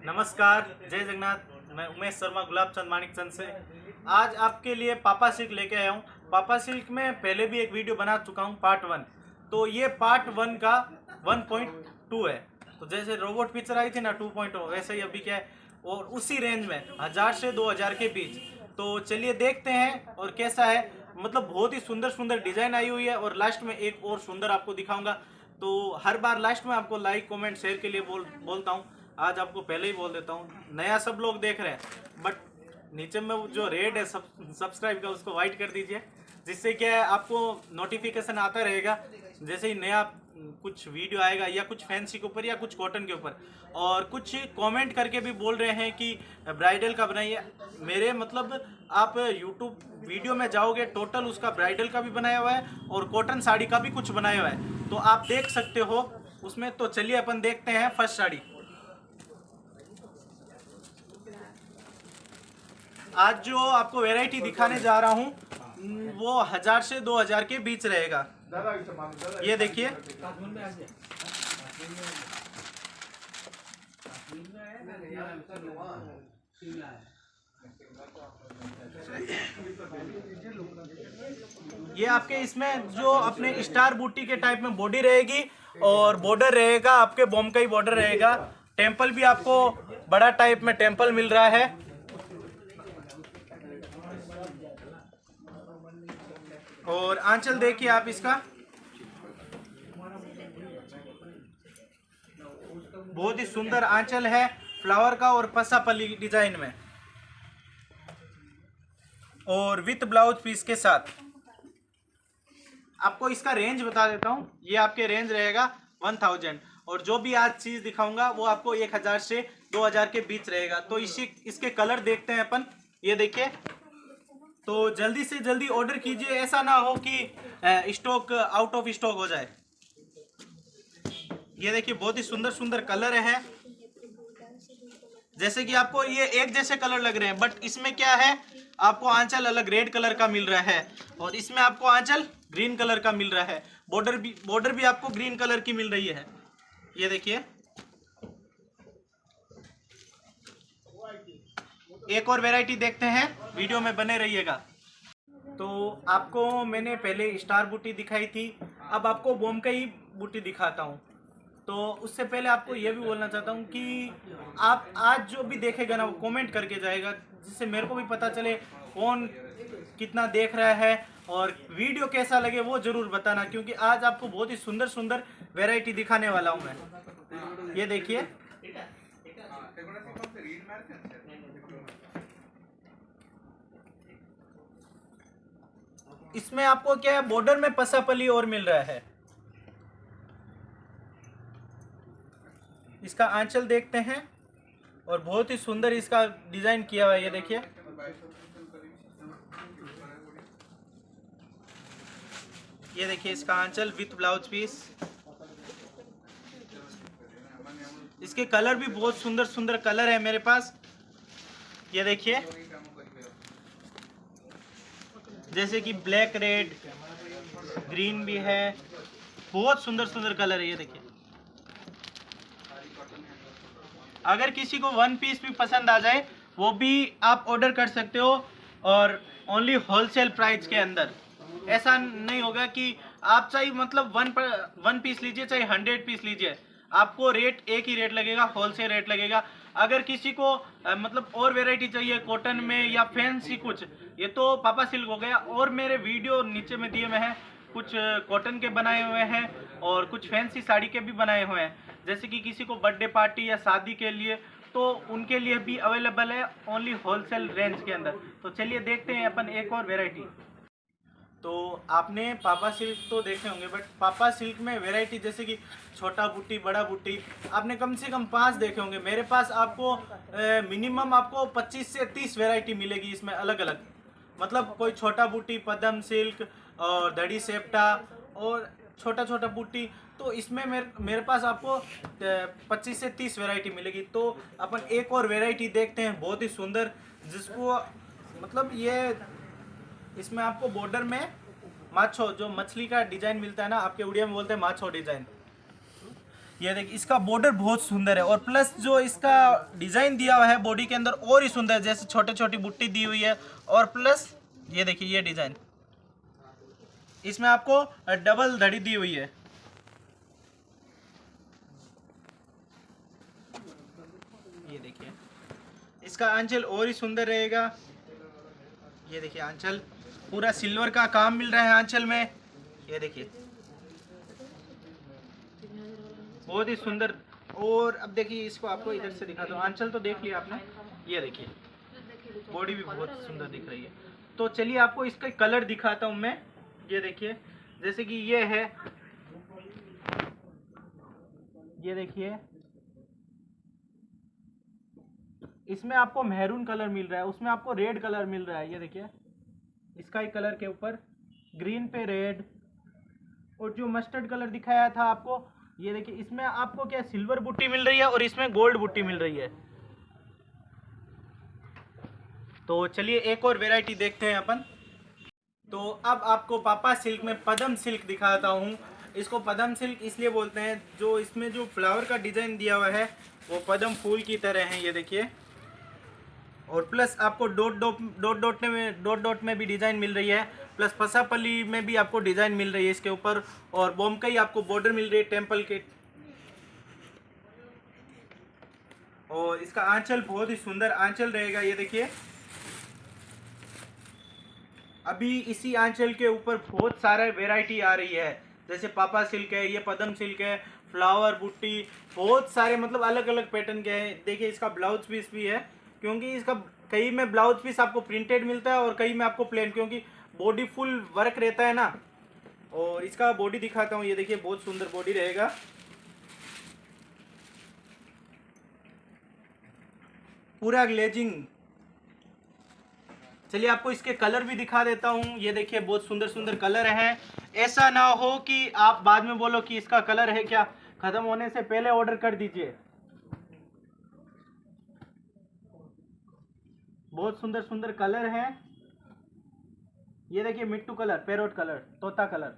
नमस्कार, जय जगन्नाथ। मैं उमेश शर्मा गुलाब चंद मानिक चंद से आज आपके लिए पापा सिल्क लेके आया हूँ। पापा सिल्क में पहले भी एक वीडियो बना चुका हूँ पार्ट 1। तो ये पार्ट 1 का 1.2 है। तो जैसे रोबोट पिक्चर आई थी ना 2.0, वैसे ही अभी क्या है और उसी रेंज में 1000 से 2000 के बीच। तो चलिए देखते हैं और कैसा है। मतलब बहुत ही सुंदर सुंदर डिजाइन आई हुई है और लास्ट में एक और सुंदर आपको दिखाऊंगा। तो हर बार लास्ट में आपको लाइक कमेंट शेयर के लिए बोलता हूँ। आज आपको पहले ही बोल देता हूँ, नया सब लोग देख रहे हैं बट नीचे में वो जो रेड है सब्सक्राइब का उसको वाइट कर दीजिए, जिससे क्या है आपको नोटिफिकेशन आता रहेगा जैसे ही नया कुछ वीडियो आएगा या कुछ फैंसी के ऊपर या कुछ कॉटन के ऊपर। और कुछ कमेंट करके भी बोल रहे हैं कि ब्राइडल का बनाइए। मेरे मतलब आप यूट्यूब वीडियो में जाओगे टोटल उसका ब्राइडल का भी बनाया हुआ है और कॉटन साड़ी का भी कुछ बनाया हुआ है, तो आप देख सकते हो उसमें। तो चलिए अपन देखते हैं फर्स्ट साड़ी। आज जो आपको वैरायटी दिखाने जा रहा हूँ वो 1000 से 2000 के बीच रहेगा। ये देखिए, ये आपके इसमें जो अपने स्टार बूटी के टाइप में बॉडी रहेगी और बॉर्डर रहेगा आपके बॉम्बे बॉर्डर रहेगा। टेम्पल भी आपको बड़ा टाइप में टेम्पल मिल रहा है। और आंचल देखिए आप इसका, बहुत ही सुंदर आंचल है फ्लावर का और पसापल्ली डिजाइन में और विथ ब्लाउज पीस के साथ। आपको इसका रेंज बता देता हूँ, ये आपके रेंज रहेगा 1000 और जो भी आज चीज दिखाऊंगा वो आपको 1000 से 2000 के बीच रहेगा। तो इसके कलर देखते हैं अपन। ये देखिए, तो जल्दी से जल्दी ऑर्डर कीजिए, ऐसा ना हो कि स्टॉक आउट ऑफ स्टॉक हो जाए। ये देखिए बहुत ही सुंदर सुंदर कलर है, जैसे कि आपको ये एक जैसे कलर लग रहे हैं बट इसमें क्या है आपको आंचल अलग रेड कलर का मिल रहा है और इसमें आपको आंचल ग्रीन कलर का मिल रहा है। बॉर्डर भी आपको ग्रीन कलर की मिल रही है। ये देखिए, एक और वैरायटी देखते हैं, वीडियो में बने रहिएगा। तो आपको मैंने पहले स्टार बूटी दिखाई थी, अब आपको बोमकई बूटी दिखाता हूँ। तो उससे पहले आपको यह भी बोलना चाहता हूँ कि आप आज जो भी देखेगा ना वो कमेंट करके जाएगा, जिससे मेरे को भी पता चले कौन कितना देख रहा है और वीडियो कैसा लगे वो जरूर बताना, क्योंकि आज आपको बहुत ही सुंदर सुंदर वैरायटी दिखाने वाला हूँ मैं। ये देखिए, इसमें आपको क्या है बॉर्डर में पसापली और मिल रहा है। इसका आंचल देखते हैं और बहुत ही सुंदर इसका डिजाइन किया हुआ है। ये देखिए, ये देखिए इसका आंचल विथ ब्लाउज पीस। इसके कलर भी बहुत सुंदर सुंदर कलर है मेरे पास। ये देखिए, जैसे कि ब्लैक रेड ग्रीन भी है, बहुत सुंदर सुंदर कलर है। ये देखिए, अगर किसी को वन पीस भी पसंद आ जाए वो भी आप ऑर्डर कर सकते हो और ओनली होलसेल प्राइस के अंदर। ऐसा नहीं होगा कि आप चाहे मतलब वन पीस लीजिए चाहे 100 पीस लीजिए, आपको रेट एक ही रेट लगेगा, होलसेल रेट लगेगा। अगर किसी को मतलब और वैरायटी चाहिए कॉटन में या फैंसी कुछ, ये तो पापा सिल्क हो गया। और मेरे वीडियो नीचे में दिए हुए हैं, कुछ कॉटन के बनाए हुए हैं और कुछ फैंसी साड़ी के भी बनाए हुए हैं, जैसे कि किसी को बर्थडे पार्टी या शादी के लिए, तो उनके लिए भी अवेलेबल है ओनली होलसेल रेंज के अंदर। तो चलिए देखते हैं अपन एक और वैरायटी। तो आपने पापा सिल्क तो देखे होंगे बट पापा सिल्क में वैरायटी जैसे कि छोटा बूटी बड़ा बूटी आपने कम से कम 5 देखे होंगे। मेरे पास आपको मिनिमम आपको 25 से 30 वैरायटी मिलेगी इसमें अलग अलग। मतलब कोई छोटा बूटी पदम सिल्क और दड़ी सेप्टा और छोटा छोटा बूटी, तो इसमें मेरे पास आपको 25 से 30 वैरायटी मिलेगी। तो अपन एक और वैरायटी देखते हैं बहुत ही सुंदर, जिसको मतलब ये इसमें आपको बॉर्डर में माछो जो मछली का डिजाइन मिलता है ना, आपके उड़िया में बोलते हैं माछो डिजाइन। ये देखिए इसका बॉर्डर बहुत सुंदर है और प्लस जो इसका डिजाइन दिया हुआ है बॉडी के अंदर और ही सुंदर है, जैसे छोटे छोटी बुट्टी दी हुई है और प्लस ये देखिए ये डिजाइन, इसमें आपको डबल धड़ी दी हुई है। ये देखिए इसका आंचल और ही सुंदर रहेगा। ये देखिए आंचल पूरा सिल्वर का काम मिल रहा है आंचल में। ये देखिए बहुत ही सुंदर। और अब देखिए इसको आपको इधर से दिखाता हूँ। आंचल तो देख लिया आपने, ये देखिए बॉडी भी बहुत सुंदर दिख रही है। तो चलिए आपको इसका कलर दिखाता हूँ मैं। ये देखिए जैसे कि ये है, ये देखिए इसमें आपको मैरून कलर मिल रहा है, उसमें आपको रेड कलर मिल रहा है। ये देखिए स्काई कलर के ऊपर ग्रीन पे रेड, और जो मस्टर्ड कलर दिखाया था आपको, ये देखिए इसमें आपको क्या सिल्वर बुट्टी मिल रही है और इसमें गोल्ड बुट्टी मिल रही है। तो चलिए एक और वैरायटी देखते हैं अपन। तो अब आपको पापा सिल्क में पदम सिल्क दिखाता हूँ। इसको पदम सिल्क इसलिए बोलते हैं, जो इसमें जो फ्लावर का डिजाइन दिया हुआ है वो पदम फूल की तरह है। ये देखिए, और प्लस आपको डॉट डॉट में भी डिजाइन मिल रही है, प्लस पसापल्ली में भी आपको डिजाइन मिल रही है इसके ऊपर, और बोमकई आपको बॉर्डर मिल रही है टेम्पल के। और इसका आंचल बहुत ही सुंदर आंचल रहेगा। ये देखिए अभी इसी आंचल के ऊपर बहुत सारे वैरायटी आ रही है, जैसे पापा सिल्क है, ये पदम सिल्क है, फ्लावर बुट्टी, बहुत सारे मतलब अलग अलग पैटर्न के हैं। देखिए इसका ब्लाउज पीस भी है, क्योंकि इसका कई में ब्लाउज पीस आपको प्रिंटेड मिलता है और कई में आपको प्लेन, क्योंकि बॉडी फुल वर्क रहता है ना। और इसका बॉडी दिखाता हूँ। ये देखिए बहुत सुंदर बॉडी रहेगा, पूरा ग्लेजिंग। चलिए आपको इसके कलर भी दिखा देता हूँ। ये देखिए बहुत सुंदर सुंदर कलर हैं। ऐसा ना हो कि आप बाद में बोलो कि इसका कलर है क्या, खत्म होने से पहले ऑर्डर कर दीजिए। बहुत सुंदर सुंदर कलर हैं। ये देखिए मिट्टू कलर, पैरोट कलर, तोता कलर,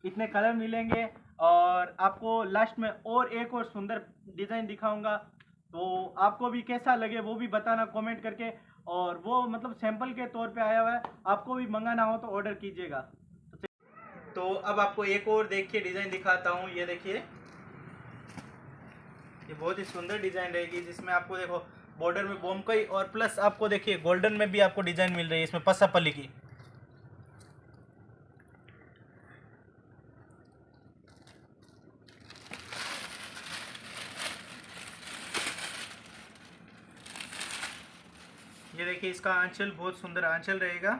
इतने कलर मिलेंगे। और आपको लास्ट में और एक और सुंदर डिजाइन दिखाऊंगा, तो आपको भी कैसा लगे वो भी बताना कमेंट करके। और वो मतलब सैंपल के तौर पे आया हुआ है, आपको भी मंगाना हो तो ऑर्डर कीजिएगा। तो अब आपको एक और देखिए डिजाइन दिखाता हूँ। ये देखिए ये बहुत ही सुंदर डिजाइन रहेगी, जिसमें आपको देखो बॉर्डर में बोमकई और प्लस आपको देखिए गोल्डन में भी आपको डिजाइन मिल रही है इसमें पसापल्ली की। ये देखिए इसका आंचल बहुत सुंदर आंचल रहेगा।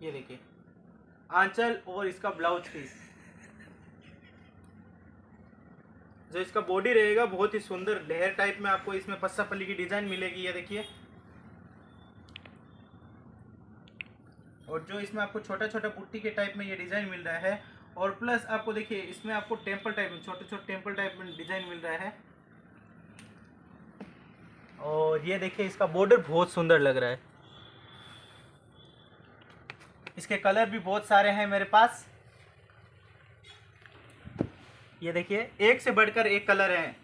ये देखिए आंचल और इसका ब्लाउज पीस, जो इसका बॉडी रहेगा बहुत ही सुंदर ढेर टाइप में आपको इसमें पसापल्ली की डिजाइन मिलेगी। ये देखिए, और जो इसमें आपको छोटा छोटा पुट्टी के टाइप में ये डिजाइन मिल रहा है, और प्लस आपको देखिए इसमें आपको टेम्पल टाइप में छोटे छोटे टेम्पल टाइप में डिजाइन मिल रहा है। और ये देखिए इसका बॉर्डर बहुत सुंदर लग रहा है। इसके कलर भी बहुत सारे हैं मेरे पास। ये देखिए एक से बढ़कर एक कलर है।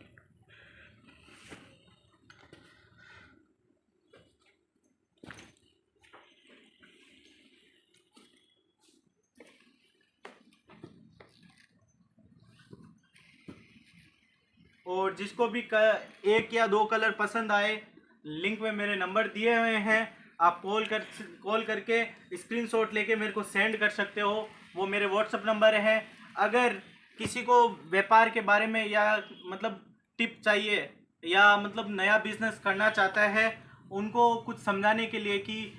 और जिसको भी एक या दो कलर पसंद आए, लिंक में मेरे नंबर दिए हुए हैं, आप कॉल करके स्क्रीनशॉट लेके मेरे को सेंड कर सकते हो। वो मेरे व्हाट्सएप नंबर है। अगर किसी को व्यापार के बारे में या मतलब टिप चाहिए, या मतलब नया बिजनेस करना चाहता है, उनको कुछ समझाने के लिए कि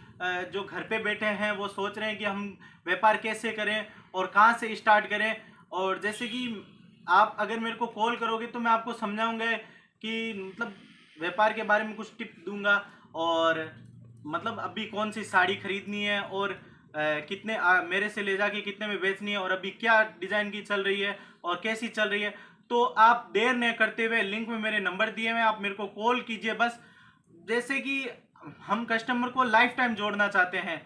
जो घर पे बैठे हैं वो सोच रहे हैं कि हम व्यापार कैसे करें और कहाँ से स्टार्ट करें, और जैसे कि आप अगर मेरे को कॉल करोगे तो मैं आपको समझाऊंगा कि मतलब व्यापार के बारे में कुछ टिप दूंगा, और मतलब अभी कौन सी साड़ी खरीदनी है, और कितने मेरे से ले जाके कितने में बेचनी है, और अभी क्या डिज़ाइन की चल रही है और कैसी चल रही है। तो आप देर न करते हुए लिंक में मेरे नंबर दिए हुए हैं, आप मेरे को कॉल कीजिए बस, जैसे कि हम कस्टमर को लाइफ टाइम जोड़ना चाहते हैं,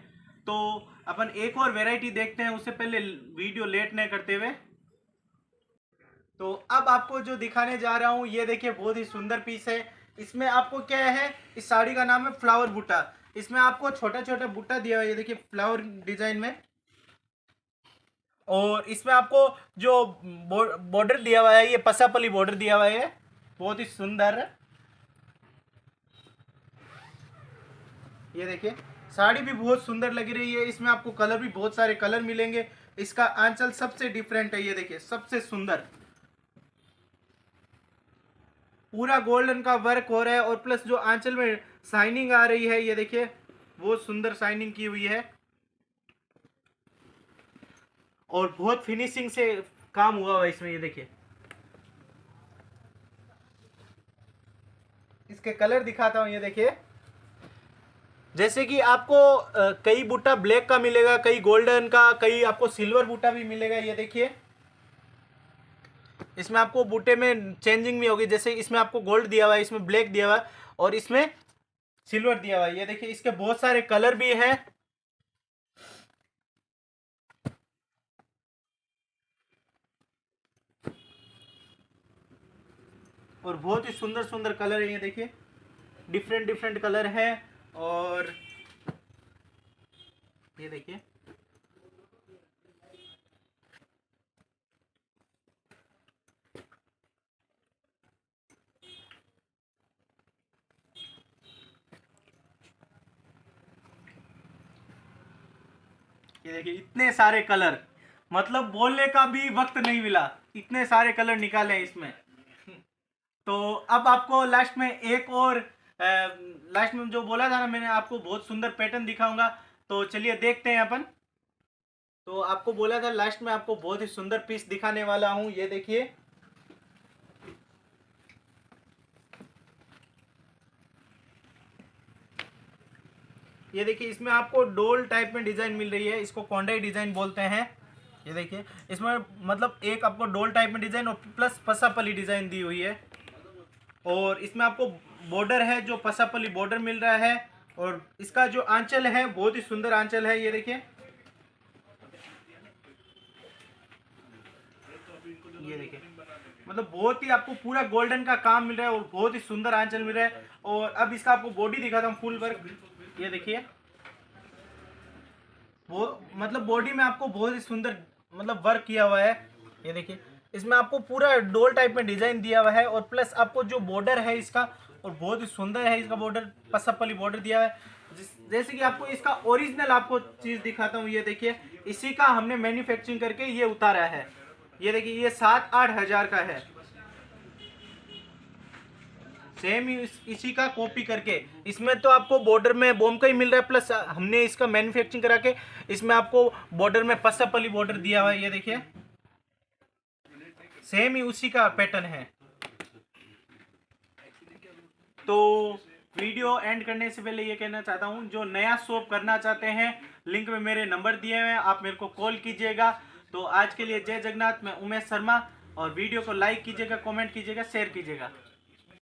तो अपन एक और वैरायटी देखते हैं, उससे पहले वीडियो लेट नहीं करते हुए। तो अब आपको जो दिखाने जा रहा हूँ, ये देखिए बहुत ही सुंदर पीस है। इसमें आपको क्या है, इस साड़ी का नाम है फ्लावर बूटा। इसमें आपको छोटा छोटा बूटा दिया हुआ है, ये देखिए फ्लावर डिजाइन में। और इसमें आपको जो बॉर्डर दिया हुआ है, ये पसापली बॉर्डर दिया हुआ है, बहुत ही सुंदर। ये देखिए साड़ी भी बहुत सुंदर लग रही है। इसमें आपको कलर भी बहुत सारे कलर मिलेंगे। इसका आंचल सबसे डिफरेंट है, ये देखिए सबसे सुंदर, पूरा गोल्डन का वर्क हो रहा है। और प्लस जो आंचल में शाइनिंग आ रही है, ये देखिए बहुत सुंदर शाइनिंग की हुई है। और बहुत फिनिशिंग से काम हुआ हुआ है इसमें, ये देखिए। इसके कलर दिखाता हूं, ये देखिए। जैसे कि आपको कई बूटा ब्लैक का मिलेगा, कई गोल्डन का, कई आपको सिल्वर बूटा भी मिलेगा। ये देखिए इसमें आपको बूटे में चेंजिंग भी होगी, जैसे इसमें आपको गोल्ड दिया हुआ है, इसमें ब्लैक दिया हुआ है और इसमें सिल्वर दिया हुआ है। ये देखिए इसके बहुत सारे कलर भी हैं। और बहुत ही सुंदर सुंदर कलर है, ये देखिए डिफरेंट डिफरेंट कलर है। और ये देखिए ये देखिए इतने सारे कलर, मतलब बोलने का भी वक्त नहीं मिला, इतने सारे कलर निकाले हैं इसमें। तो अब आपको लास्ट में एक और लास्ट में जो बोला था ना मैंने, आपको बहुत सुंदर पैटर्न दिखाऊंगा। तो चलिए देखते हैं अपन। तो आपको बोला था लास्ट में आपको बहुत ही सुंदर पीस दिखाने वाला हूं, ये देखिए। ये देखिए इसमें आपको डोल टाइप में डिजाइन मिल रही है, इसको कौंडाई डिजाइन बोलते हैं। ये देखिए इसमें मतलब एक आपको डोल टाइप में डिजाइन और प्लस पसापली डिजाइन दी हुई है। और इसमें आपको बॉर्डर है जो पसापली बॉर्डर मिल रहा है। और इसका जो आंचल है बहुत ही सुंदर आंचल है, ये देखिए। ये देखिए मतलब बहुत ही आपको पूरा गोल्डन का काम मिल रहा है और बहुत ही सुंदर आंचल मिल रहा है। और अब इसका आपको बॉडी दिखाता हूँ, फुल वर्क। ये देखिए वो मतलब बॉडी में आपको बहुत ही सुंदर मतलब वर्क किया हुआ है। ये देखिए इसमें आपको पूरा डोल टाइप में डिजाइन दिया हुआ है। और प्लस आपको जो बॉर्डर है इसका, और बहुत ही सुंदर है इसका बॉर्डर, पसपली बॉर्डर दिया हुआ है। जैसे कि आपको इसका ओरिजिनल आपको चीज दिखाता हूँ, ये देखिए इसी का हमने मैन्युफैक्चरिंग करके ये उतारा है। ये देखिए ये 7-8 हजार का है, सेम इसी का कॉपी करके। इसमें तो आपको बॉर्डर में बॉम का ही मिल रहा है, प्लस हमने इसका मैन्युफैक्चरिंग करा के इसमें आपको बॉर्डर में पसपली बॉर्डर दिया हुआ है। ये देखिए सेम ही उसी का पैटर्न है। तो वीडियो एंड करने से पहले ये कहना चाहता हूँ, जो नया शॉप करना चाहते हैं लिंक में मेरे नंबर दिए हुए हैं, आप मेरे को कॉल कीजिएगा। तो आज के लिए जय जगन्नाथ, मैं उमेश शर्मा। और वीडियो को लाइक कीजिएगा, कमेंट कीजिएगा, शेयर कीजिएगा।